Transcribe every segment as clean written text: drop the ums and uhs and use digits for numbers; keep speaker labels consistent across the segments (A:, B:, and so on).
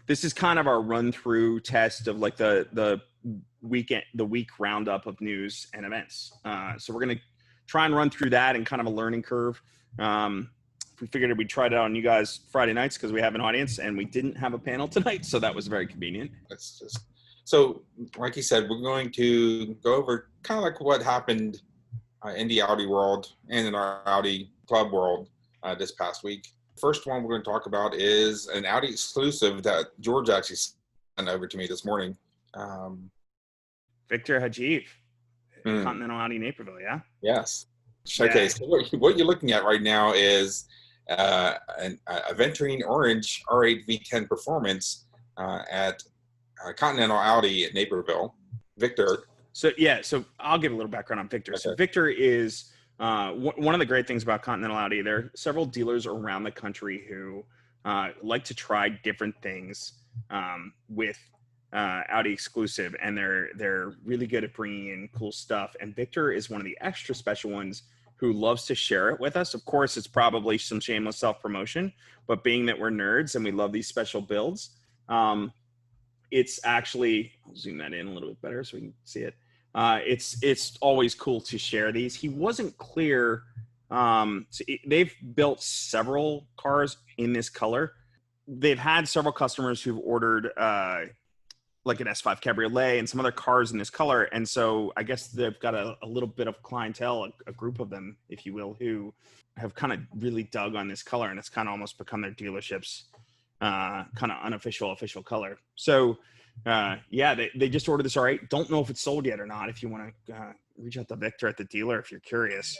A: this is kind of our run through test of like the week roundup of news and events. So we're going to try and run through that and kind of a learning curve. We figured we'd try it out on you guys Friday nights because we have an audience, and we didn't have a panel tonight, so that was very convenient.
B: That's just so, like you said, we're going to go over kind of like what happened in the Audi world and in our Audi club world this past week. First one we're going to talk about is an Audi exclusive that George actually sent over to me this morning.
A: Victor Hajiv, Continental Audi Naperville, yeah?
B: Yes. Okay, yeah. So what you're looking at right now is a Venturine Orange R8 V10 Performance at Continental Audi at Naperville. Victor.
A: So I'll give a little background on Victor. Okay. So Victor is one of the great things about Continental Audi. There are several dealers around the country who like to try different things with Audi exclusive, and they're really good at bringing in cool stuff. And Victor is one of the extra special ones who loves to share it with us. Of course, it's probably some shameless self-promotion, but being that we're nerds and we love these special builds, it's actually, I'll zoom that in a little bit better so we can see it. It's always cool to share these. He wasn't clear. They've built several cars in this color. They've had several customers who've ordered like an S5 Cabriolet and some other cars in this color. And so I guess they've got a little bit of clientele, a group of them, if you will, who have kind of really dug on this color, and it's kind of almost become their dealership's kind of unofficial, official color. So they just ordered this R8. Don't know if it's sold yet or not. If you want to reach out to Victor at the dealer, if you're curious.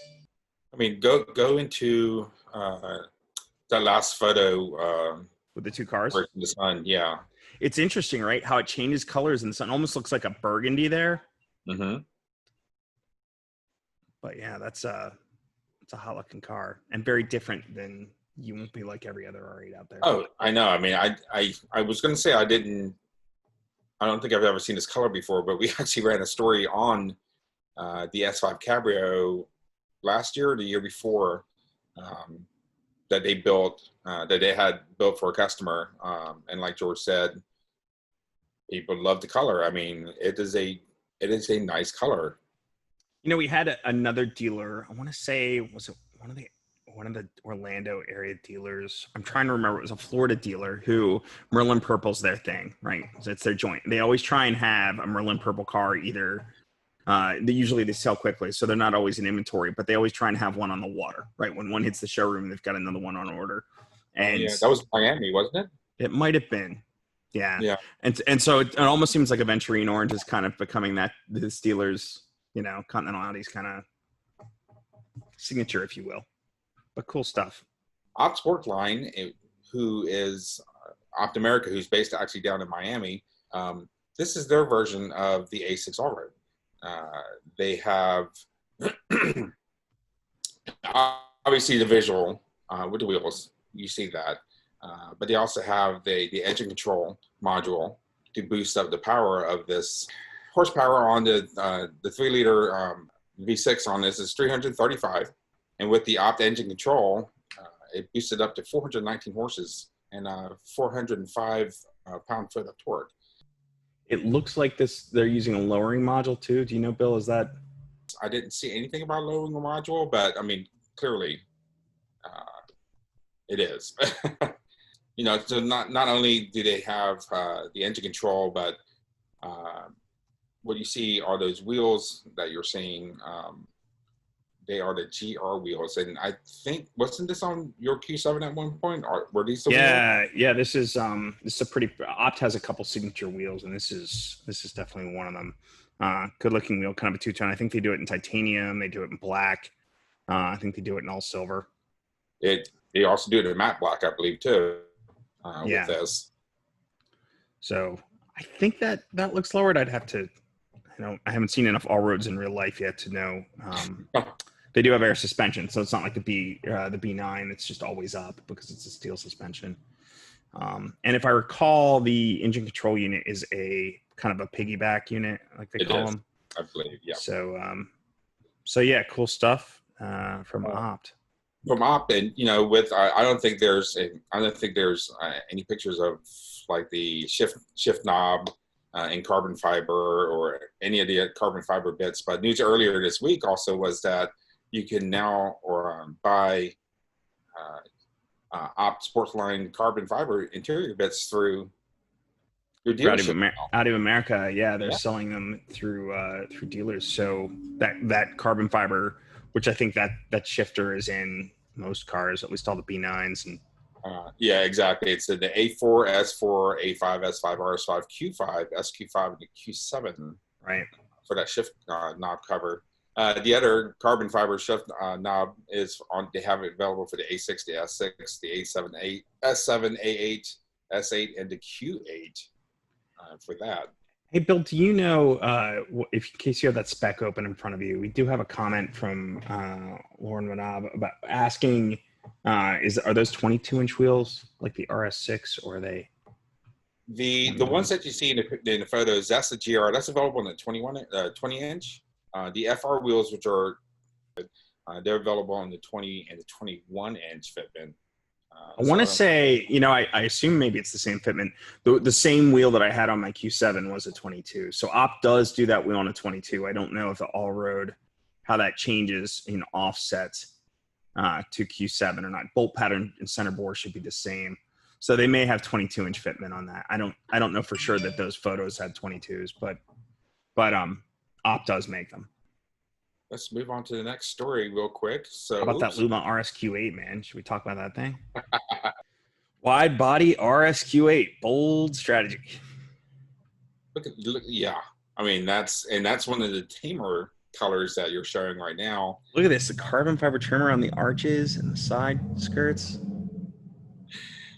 B: I mean, go into that last photo.
A: With the two cars?
B: In the sun, yeah.
A: It's interesting, right? How it changes colors in the sun. Almost looks like a burgundy there.
B: Mm-hmm.
A: But yeah, it's a hot looking car and very different than, you won't be like every other R8 out there.
B: Oh, I know. I mean, I was going to say I don't think I've ever seen this color before, but we actually ran a story on the S5 Cabrio last year or the year before that they built, that they had built for a customer. And like George said, people love the color. I mean, it is a nice color.
A: You know, we had another dealer, I want to say, was it one of the Orlando area dealers? I'm trying to remember. It was a Florida dealer who Merlin Purple's their thing, right? So it's their joint. They always try and have a Merlin Purple car either. They sell quickly, so they're not always in inventory, but they always try and have one on the water, right? When one hits the showroom, they've got another one on order. And
B: yeah, that was Miami, wasn't it?
A: It might have been. Yeah.
B: Yeah.
A: And so it almost seems like a Venturine Orange is kind of becoming that the Steelers, Continental Audi's kind of signature, if you will. But cool stuff.
B: Opt Sportline, who is Opt America, who's based actually down in Miami, this is their version of the A6 Allroad. They have obviously the visual with the wheels, you see that, but they also have the engine control module to boost up the power of this. Horsepower on the 3-liter V6 on this is 335, and with the Opt engine control, it boosted up to 419 horses and 405 pound-foot of torque.
A: It looks like they're using a lowering module too. Do you know, Bill, is that?
B: I didn't see anything about lowering the module, but I mean, clearly it is. So not only do they have the engine control, but what you see are those wheels that you're seeing. They are the GR wheels, and I think wasn't this on your Q7 at one point? Or were these the wheels?
A: Yeah. This is a pretty. Opt has a couple signature wheels, and this is definitely one of them. Good looking wheel, kind of a two-tone. I think they do it in titanium. They do it in black. I think they do it in all silver.
B: They also do it in matte black, I believe, too. With this.
A: So I think that looks lowered. I'd have to. I haven't seen enough all roads in real life yet to know. They do have air suspension, so it's not like the B9. It's just always up because it's a steel suspension. And if I recall, the engine control unit is a kind of a piggyback unit, like they call them.
B: I believe, yeah.
A: So yeah, cool stuff from Opt.
B: From Opt, and I don't think there's any pictures of like the shift knob in carbon fiber or any of the carbon fiber bits. But news earlier this week also was that you can now buy Opt Sportsline carbon fiber interior bits through dealership.
A: Out of America, yeah, they're
B: Yeah.
A: selling them through dealers. So that carbon fiber, which I think that shifter is in most cars, at least all the B9s and.
B: Yeah, exactly. It's the A4, S4, A5, S5, RS5, Q5, SQ5, and the Q7.
A: Right.
B: For that shift knob cover. The other carbon fiber shift knob is on. They have it available for the A6, the S6, the A7, S7, A8, S8, and the Q8 for that.
A: Hey, Bill, do you know, in case you have that spec open in front of you, we do have a comment from Lauren Manab about asking, are those 22-inch wheels like the RS6, or are they?
B: The ones that you see in the photos, that's the GR. That's available in the 20-inch. The FR wheels, which are they're available in the 20 and the 21-inch fitment.
A: I want to say, I assume maybe it's the same fitment. The same wheel that I had on my Q7 was a 22. So Opt does do that wheel on a 22. I don't know if the all-road, how that changes in offsets to Q7 or not. Bolt pattern and center bore should be the same. So they may have 22-inch fitment on that. I don't know for sure that those photos had 22s, but Opt does make them.
B: Let's move on to the next story real quick. So,
A: how about that Luma RSQ8, man? Should we talk about that thing? Wide body RSQ8, bold strategy.
B: Look, yeah. I mean, that's one of the tamer colors that you're showing right now.
A: Look at this, the carbon fiber trim around the arches and the side skirts.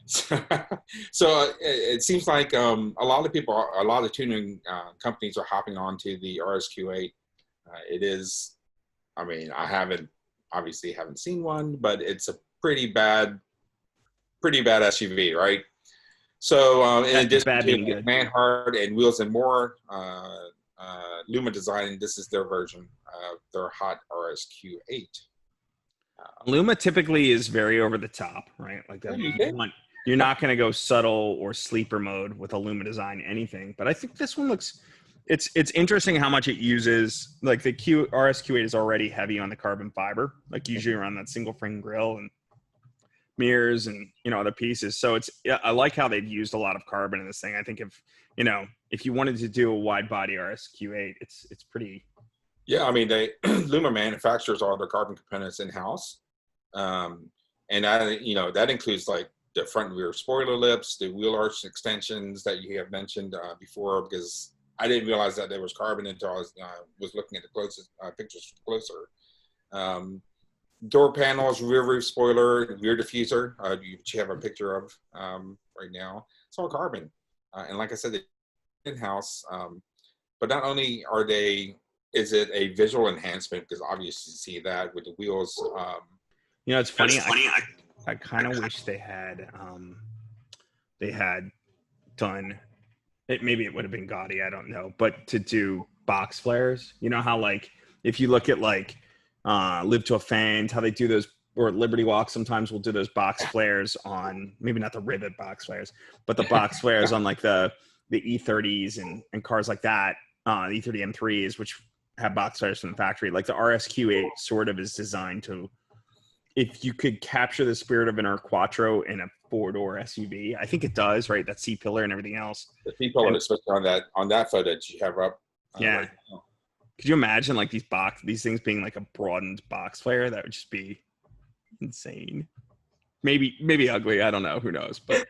B: So it seems like a lot of tuning companies are hopping onto the RSQ8. It is, I mean, obviously haven't seen one, but it's a pretty bad SUV, right? So in addition to Manhart and Wheels and More, Luma Design, this is their version of their hot RSQ8.
A: Luma typically is very over the top, right? Like that. You're not going to go subtle or sleeper mode with a Luma Design anything, but I think this one looks. It's interesting how much it uses. Like the RSQ8 is already heavy on the carbon fiber, like usually around that single frame grille and mirrors and other pieces. So I like how they've used a lot of carbon in this thing. I think if you wanted to do a wide body RSQ8, it's pretty.
B: Yeah, I mean Luma manufactures all their carbon components in house, and that includes like the front and rear spoiler lips, the wheel arch extensions that you have mentioned before, because I didn't realize that there was carbon until I was looking at the closest pictures closer. Door panels, rear roof spoiler, rear diffuser, which you have a picture of right now. It's all carbon. And like I said, they're in-house. But not only is it a visual enhancement, because obviously you see that with the wheels.
A: It's funny. I kind of wish they had done it. Maybe it would have been gaudy. I don't know. But to do box flares, how like if you look at like Live to Offend, how they do those, or Liberty Walk sometimes will do those box flares on, maybe not the rivet box flares, but the box flares on like the E30s and cars like that, the E30 M3s, which have box flares from the factory. Like the RSQ8 sort of is designed to, if you could capture the spirit of an Quattro in a four-door SUV, I think it does, right? That C-pillar and everything else.
B: The C-pillar, especially on that photo that you have up.
A: Yeah.
B: Right now.
A: Could you imagine like these things being like a broadened box flare? That would just be insane. Maybe ugly. I don't know. Who knows? But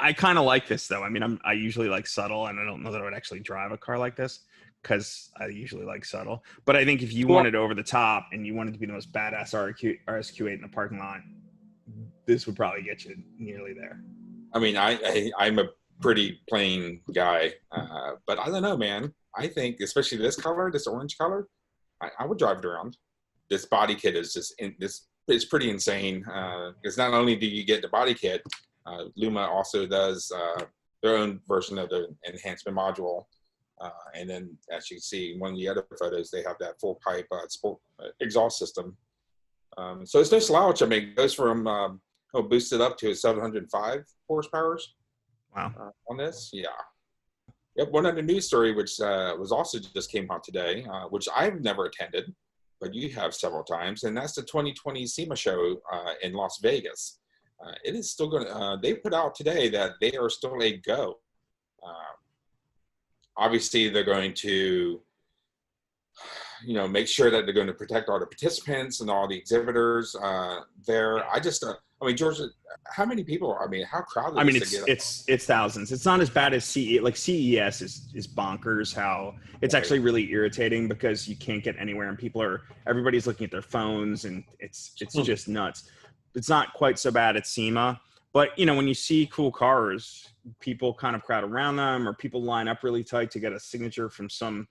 A: I kind of like this though. I mean, I usually like subtle, and I don't know that I would actually drive a car like this because I usually like subtle. But I think if you wanted over the top and you wanted to be the most badass RSQ8 in the parking lot, this would probably get you nearly there.
B: I mean, I'm a pretty plain guy, but I don't know, man. I think, especially this color, this orange color, I would drive it around. This body kit is it's pretty insane. Because not only do you get the body kit, Luma also does their own version of the enhancement module. And then, as you can see in one of the other photos, they have that full pipe sport exhaust system. So it's no slouch. I mean, it goes from boosted up to 705 horsepower.
A: Wow.
B: On this. Yeah. Yep. One other news story, which was also just came out today, which I've never attended, but you have several times, and that's the 2020 SEMA show in Las Vegas. It is still going to, they put out today that they are still a go. Obviously, they're going to, make sure that they're going to protect all the participants and all the exhibitors there. George, how many people? How crowded?
A: It's thousands. It's not as bad as CES is bonkers. How it's actually really irritating because you can't get anywhere and everybody's looking at their phones and it's just nuts. It's not quite so bad at SEMA, but when you see cool cars, people kind of crowd around them, or people line up really tight to get a signature from some,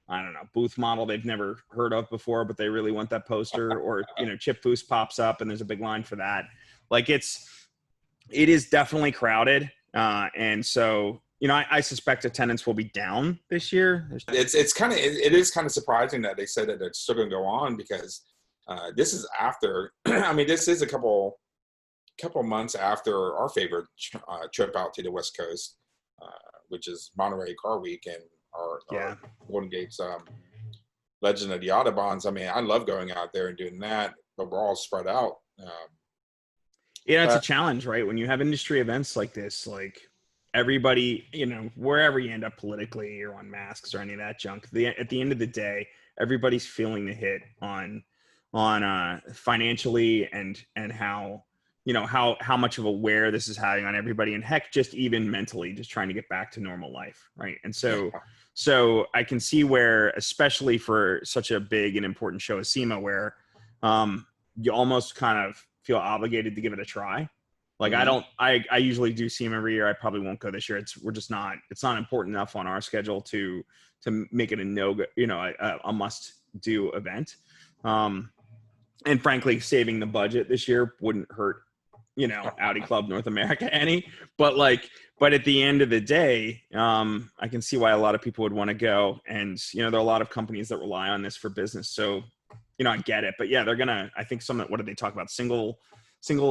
A: I don't know, booth model they've never heard of before, but they really want that poster. Or, Chip Boost pops up and there's a big line for that. Like it is definitely crowded. And so, I suspect attendance will be down this year.
B: It is kind of surprising that they said that it's still going to go on, because this is after, this is a couple months after our favorite trip out to the West Coast, which is Monterey Car Week and our Golden Gates Legend of the Autobahns. I love going out there and doing that, but we're all spread out.
A: It's a challenge, right? When you have industry events like this, like everybody, wherever you end up politically or on masks or any of that junk, at the end of the day, everybody's feeling the hit on financially and how, how much of a wear this is having on everybody, and heck, just even mentally, just trying to get back to normal life, right? And so I can see where, especially for such a big and important show as SEMA, where you almost kind of feel obligated to give it a try. Like I usually do SEMA every year. I probably won't go this year. It's not important enough on our schedule to make it a must do event. And frankly, saving the budget this year wouldn't hurt, Audi Club North America any, but at the end of the day, I can see why a lot of people would want to go. And, there are a lot of companies that rely on this for business. So, I get it, but yeah, they're I think what did they talk about? Single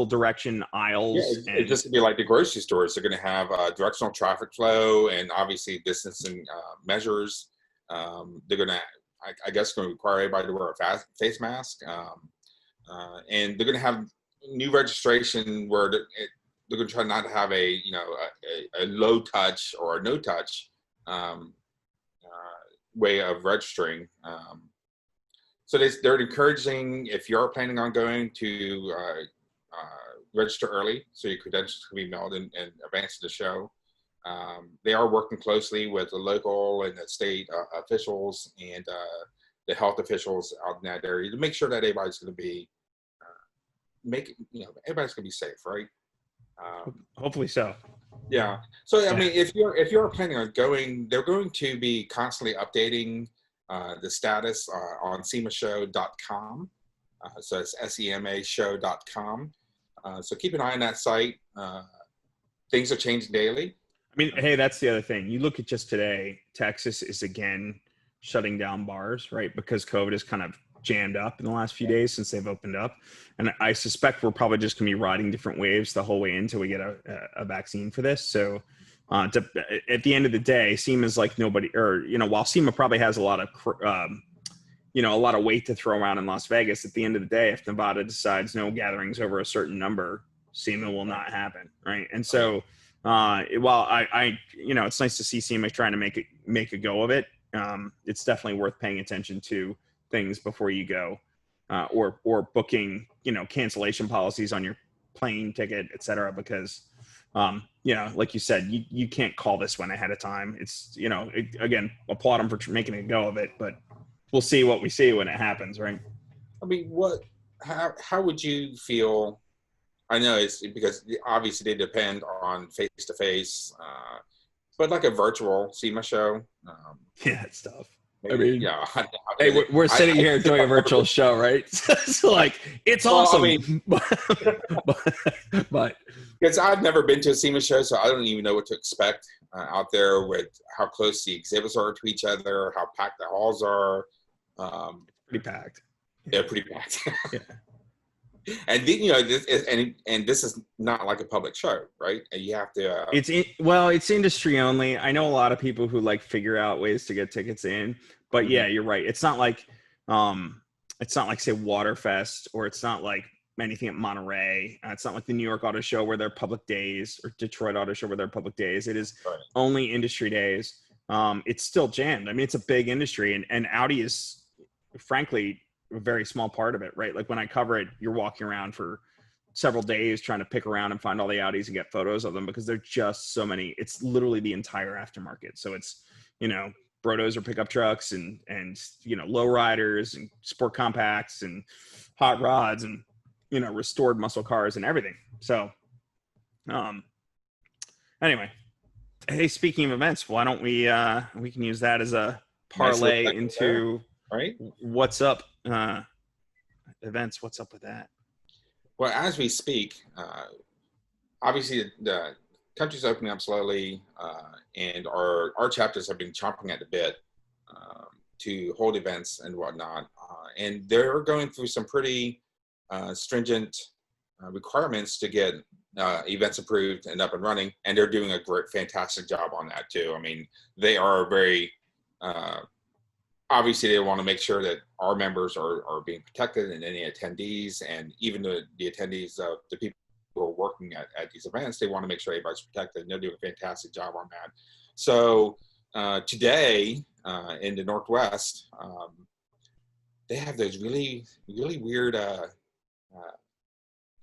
A: direction aisles.
B: Yeah, it's just to be like the grocery stores. They're going to have directional traffic flow and obviously distancing measures. They're going to, I guess, going to require everybody to wear a face mask. And they're going to have new registration where they're going to try not to have a low touch or a no touch way of registering. So they're encouraging, if you're planning on going, to register early so your credentials can be mailed in advance of the show. They are working closely with the local and the state officials and the health officials out in that area to make sure that everybody's going to be everybody's going to be safe, right?
A: Hopefully so.
B: Yeah. So if you're planning on going, they're going to be constantly updating the status on semashow.com. So it's semashow.com. So keep an eye on that site. Things are changing daily.
A: Hey, that's the other thing. You look at just today, Texas is again shutting down bars, right? Because COVID is kind of jammed up in the last few days since they've opened up. And I suspect we're probably just going to be riding different waves the whole way until we get a vaccine for this. So at the end of the day, SEMA's like nobody, or, while SEMA probably has a lot of, a lot of weight to throw around in Las Vegas, at the end of the day, if Nevada decides no gatherings over a certain number, SEMA will not happen. Right. And so while I it's nice to see SEMA trying to make a go of it. It's definitely worth paying attention to things before you go, or booking, cancellation policies on your plane ticket, et cetera, because, like you said, you can't call this one ahead of time. It's, again, applaud them for making a go of it, but we'll see what we see when it happens. Right.
B: How would you feel? I know it's because obviously they depend on face-to-face, but like a virtual SEMA show.
A: Yeah, it's tough.
B: Yeah.
A: Hey, we're sitting here doing a virtual show, right? So it's awesome. But
B: because I've never been to a SEMA show, so I don't even know what to expect out there with how close the exhibits are to each other, how packed the halls are.
A: Pretty packed.
B: Yeah, pretty packed.
A: Yeah.
B: And then, you know, this is, and this is not like a public show, right? And you have to.
A: It's industry only. I know a lot of people who like figure out ways to get tickets in, but yeah, you're right. It's not like say Waterfest, or it's not like anything at Monterey. It's not like the New York Auto Show where they're public days, or Detroit Auto Show where they're public days. It is
B: Right.
A: only industry days. It's still jammed. I mean, it's a big industry, and Audi is frankly a very small part of it, right? Like when I cover it, you're walking around for several days trying to pick around and find all the Audis and get photos of them, because they're just so many. It's literally the entire aftermarket. So it's, you know, Brodos or pickup trucks and you know, lowriders and sport compacts and hot rods and, you know, restored muscle cars and everything. So anyway, hey, speaking of events, why don't we can use that as a parlay into
B: right?
A: What's up events. What's up with that?
B: Well, as we speak, obviously the country's opening up slowly, and our chapters have been chomping at the bit to hold events and whatnot. And they're going through some pretty stringent requirements to get events approved and up and running. And they're doing a fantastic job on that too. I mean, they are very, obviously they want to make sure that our members are being protected, and any attendees, and even the attendees, the people who are working at these events, they want to make sure everybody's protected, and they're doing a fantastic job on that. So today in the Northwest, they have those really, really weird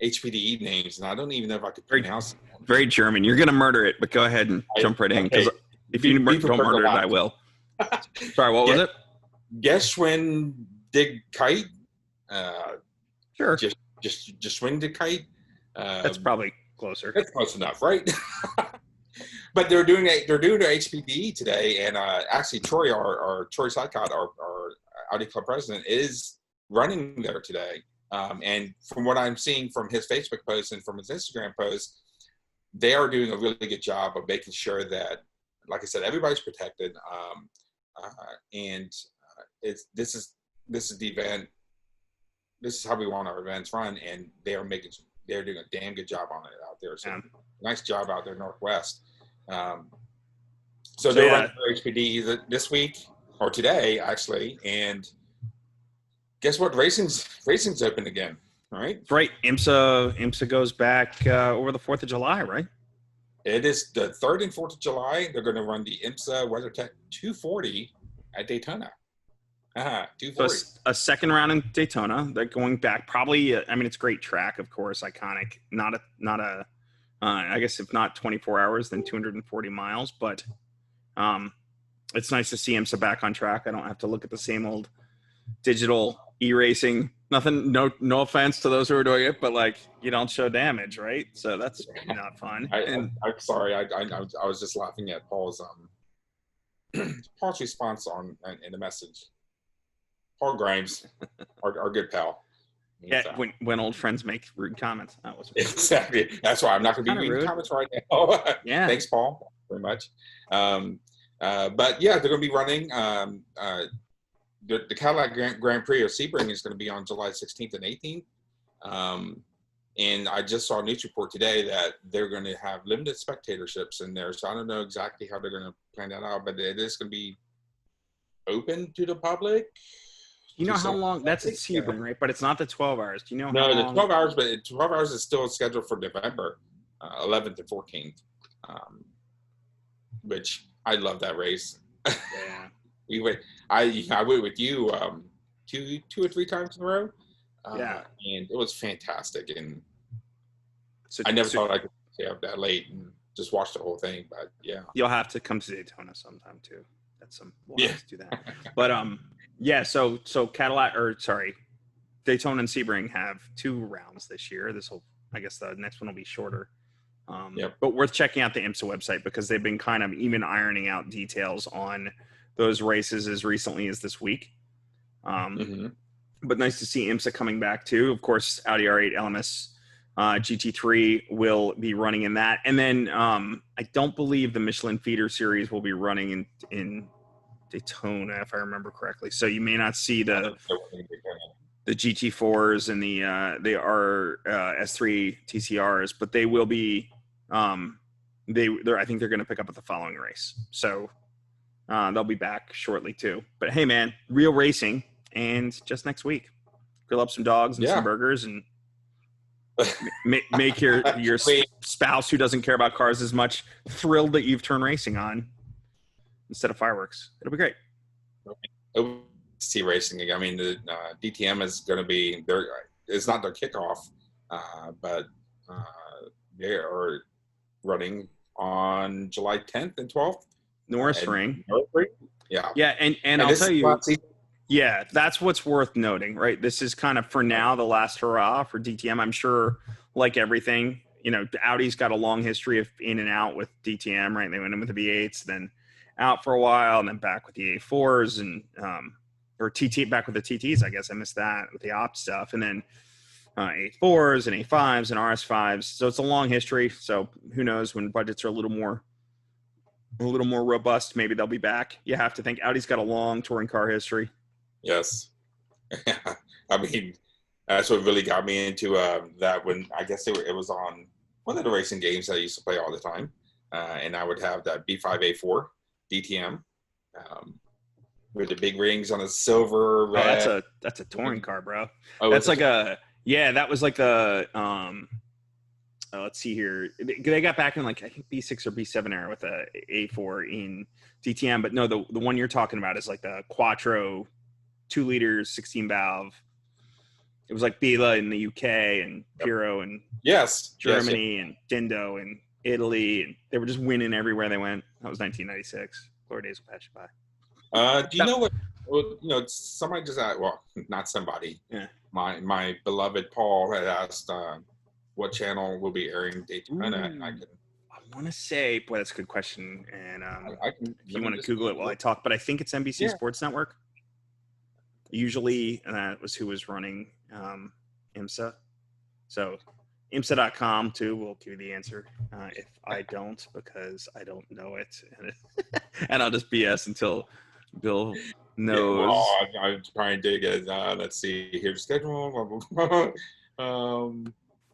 B: HPDE names, and I don't even know if I could pronounce them.
A: Very German. You're going to murder it, but go ahead and jump right in, because if you don't murder it, I will. Sorry, what was it?
B: Geschwindigkeit.
A: Sure.
B: Just Geschwindigkeit.
A: That's probably closer.
B: That's close enough, right? But they're doing their HPDE today, and actually Troy, our Troy Sykott, our Audi Club president, is running there today. And from what I'm seeing from his Facebook posts and from his Instagram posts, they are doing a really good job of making sure that, like I said, everybody's protected. And this is the event. This is how we want our events run, and they're doing a damn good job on it out there. So nice job out there, Northwest. So they're running for HPD this week or today, actually, and guess what? Racing's open again, right?
A: Right. IMSA goes back over the 4th of July, right?
B: It is the 3rd and 4th of July. They're going to run the IMSA WeatherTech 240 at Daytona. 240.
A: So a second round in Daytona. They're going back probably. I mean, it's a great track, of course, iconic. Not a. I guess if not 24 hours, then 240 miles. But it's nice to see IMSA back on track. I don't have to look at the same old digital e-racing. Nothing. No offense to those who are doing it, but like, you don't show damage, right? So that's not fun.
B: I'm sorry. I was just laughing at Paul's response in the message. Paul Grimes, our good pal.
A: Yeah, when old friends make rude comments. That was
B: exactly. That's why I'm not going to be reading comments right now.
A: Yeah.
B: Thanks, Paul, very much. But yeah, they're going to be running. The Cadillac Grand Prix of Sebring is going to be on July 16th and 18th. And I just saw a news report today that they're going to have limited spectatorships in there. So I don't know exactly how they're going to plan that out, but it is going to be open to the public.
A: You know how long? That's at Sebring, right? But it's not the 12 hours. Do you know how long?
B: No, the 12 hours, but 12 hours is still scheduled for November 11th and 14th, which I love that race.
A: Yeah.
B: I went with you two or three times in a row.
A: Yeah.
B: And it was fantastic. And
A: So,
B: I never thought I could stay up that late and just watch the whole thing. But yeah.
A: You'll have to come to Daytona sometime too. We'll have to do that. But yeah, so Daytona and Sebring have 2 rounds this year. I guess the next one will be shorter. But worth checking out the IMSA website, because they've been kind of even ironing out details on those races as recently as this week. But nice to see IMSA coming back too. Of course, Audi R8 LMS GT3 will be running in that. And then I don't believe the Michelin Feeder Series will be running in Daytona, if I remember correctly. So you may not see the the GT4s and the S3 TCRs, but they will be I think they're going to pick up at the following race. So they'll be back shortly too. But hey, man, real racing, and just next week, grill up some dogs and some burgers, and make your spouse who doesn't care about cars as much thrilled that you've turned racing on instead of fireworks. It'll be great.
B: See racing. I mean, the DTM is going to be there. It's not their kickoff, but they are running on July 10th and 12th.
A: Nürburgring.
B: Yeah.
A: And I'll tell you, yeah, that's what's worth noting, right? This is kind of, for now, the last hurrah for DTM. I'm sure, like everything, Audi's got a long history of in and out with DTM, right? They went in with the V8s, then out for a while, and then back with the A4s, and or back with the TTs. I guess I missed that with the opt stuff, and then A4s and A5s and RS5s. So it's a long history. So who knows, when budgets are a little more robust, maybe they'll be back. You have to think Audi's got a long touring car history.
B: Yes. I mean, that's what really got me into that, when I guess it was on one of the racing games that I used to play all the time. And I would have that B5A4 DTM with the big rings on the silver. Red.
A: Oh, that's a touring car, bro. Oh, that's like that was like the let's see here. They got back in, like, I think B6 or B7 era with a A4 in DTM, but no, the one you're talking about is like the Quattro 2 liters, 16 valve. It was like Bila in the UK and Puro in Germany and Dindo in Italy, and they were just winning everywhere they went. That was 1996. Glory days will pass you by.
B: Do you know what? Well, somebody just asked. Well, not somebody. Yeah. My beloved Paul had asked what channel will be airing Daytona. I
A: want to say, boy, that's a good question. And if you want to Google it while I talk, but I think it's NBC Sports Network. Usually, that was who was running IMSA. So IMSA.com too will give you the answer if I don't, because I don't know it, and I'll just BS until Bill knows.
B: Yeah, well, I'm trying to dig it. Let's see here, schedule.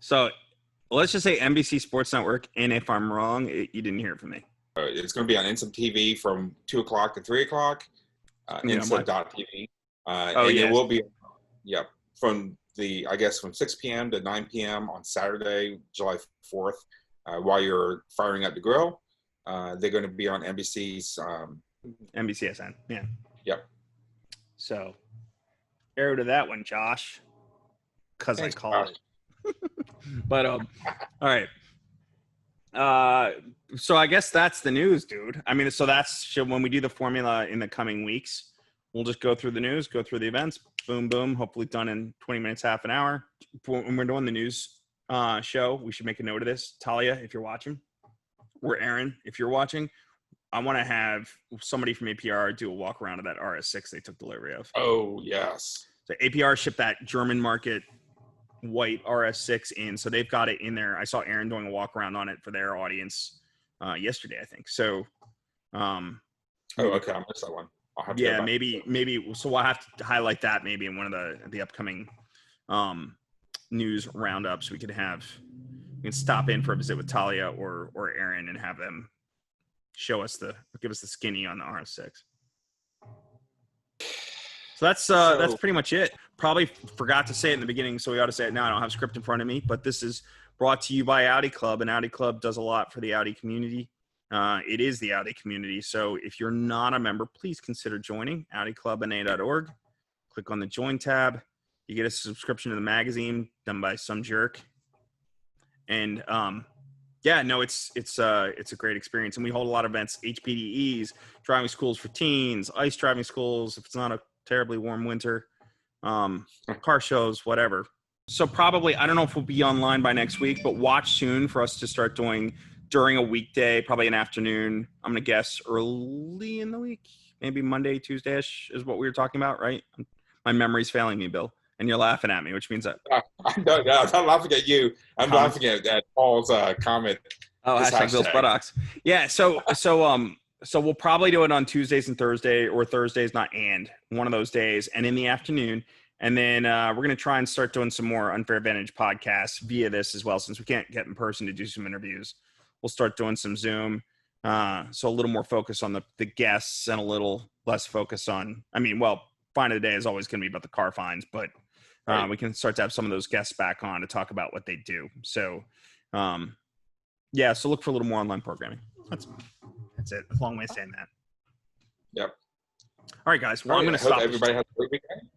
A: So let's just say NBC Sports Network, and if I'm wrong, you didn't hear it from me.
B: It's going to be on Instant TV from 2 o'clock to 3 o'clock. Instant.tv. It will be, from from 6 p.m. to 9 p.m. on Saturday, July 4th, while you're firing up the grill. They're going to be on NBC's
A: NBCSN. Yeah.
B: Yep.
A: So, arrow to that one, Josh, because I called it. But all right. So I guess that's the news, dude. I mean, so that's when we do the formula in the coming weeks. We'll just go through the news, go through the events, boom, boom, hopefully done in 20 minutes, half an hour. When we're doing the news show, we should make a note of this. Talia, if you're watching, or Aaron, if you're watching, I want to have somebody from APR do a walk around of that RS6 they took delivery of.
B: Oh, yes.
A: So APR shipped that German market white RS6 in, so they've got it in there. I saw Aaron doing a walk around on it for their audience yesterday, I think. So,
B: okay, I missed that one.
A: Maybe. So we'll have to highlight that maybe in one of the upcoming news roundups. We can stop in for a visit with Talia or Aaron and have them give us the skinny on the RS6. So that's pretty much it. Probably forgot to say it in the beginning, so we ought to say it now. I don't have a script in front of me, but this is brought to you by Audi Club, and Audi Club does a lot for the Audi community. It is the Audi community. So if you're not a member, please consider joining AudiClubNA.org. Click on the Join tab. You get a subscription to the magazine done by some jerk. And it's a great experience. And we hold a lot of events, HPDEs, driving schools for teens, ice driving schools, if it's not a terribly warm winter, car shows, whatever. So probably, I don't know if we'll be online by next week, but watch soon for us to start doing during a weekday, probably an afternoon. I'm going to guess early in the week, maybe Monday, Tuesday-ish is what we were talking about, right? My memory's failing me, Bill. And you're laughing at me, which means that
B: I'm not laughing at you. I'm laughing at Paul's comment.
A: Oh, hashtag Bill's buttocks. Yeah. So we'll probably do it on Tuesdays and Thursday, or Thursdays, not and one of those days, and in the afternoon. And then we're going to try and start doing some more Unfair Advantage podcasts via this as well, since we can't get in person to do some interviews. We'll start doing some Zoom. So a little more focus on the guests and a little less focus on, Fine of the Day is always going to be about the car finds, but we can start to have some of those guests back on to talk about what they do. So, so look for a little more online programming. That's it. A long way of saying that.
B: Yep.
A: All right, guys. Well, I'm going to stop.
B: Everybody has a great weekend.